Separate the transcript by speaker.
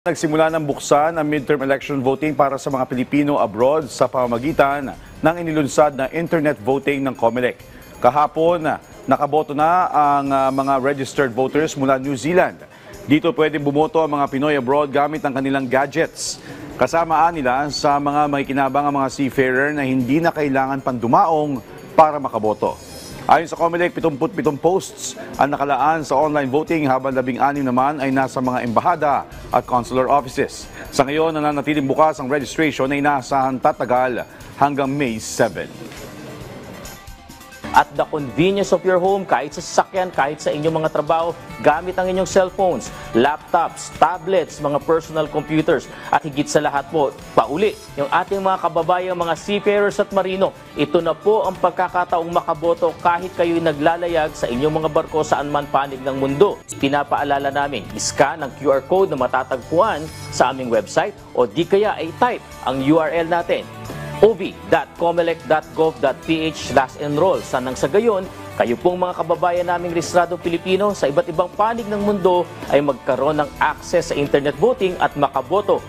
Speaker 1: Nagsimula ng buksan ang midterm election voting para sa mga Pilipino abroad sa pamamagitan ng inilunsad na internet voting ng COMELEC. Kahapon, nakaboto na ang mga registered voters mula New Zealand. Dito pwede bumoto ang mga Pinoy abroad gamit ang kanilang gadgets. Kasamaan nila sa mga makikinabang ang mga seafarer na hindi na kailangan pang dumaong para makaboto. Ayon sa COMELEC, 77 posts ang nakalaan sa online voting habang 16 naman ay nasa mga embahada at consular offices. Sa ngayon, nananatiling bukas ang registration na inaasahan tatagal hanggang May 7.
Speaker 2: At the convenience of your home, kahit sa sasakyan, kahit sa inyong mga trabaho, gamit ang inyong cellphones, laptops, tablets, mga personal computers, at higit sa lahat po, pauli, yung ating mga kababayang mga seafarers at marino. Ito na po ang pagkakataong makaboto kahit kayo'y naglalayag sa inyong mga barko saan man panig ng mundo. Pinapaalala namin, iscan ang QR code na matatagpuan sa aming website o di kaya ay type ang URL natin, ov.comelec.gov.ph/enroll. Sanang sa gayon, kayo pong mga kababayan naming rehistradong Pilipino sa iba't ibang panig ng mundo ay magkaroon ng access sa internet voting at makaboto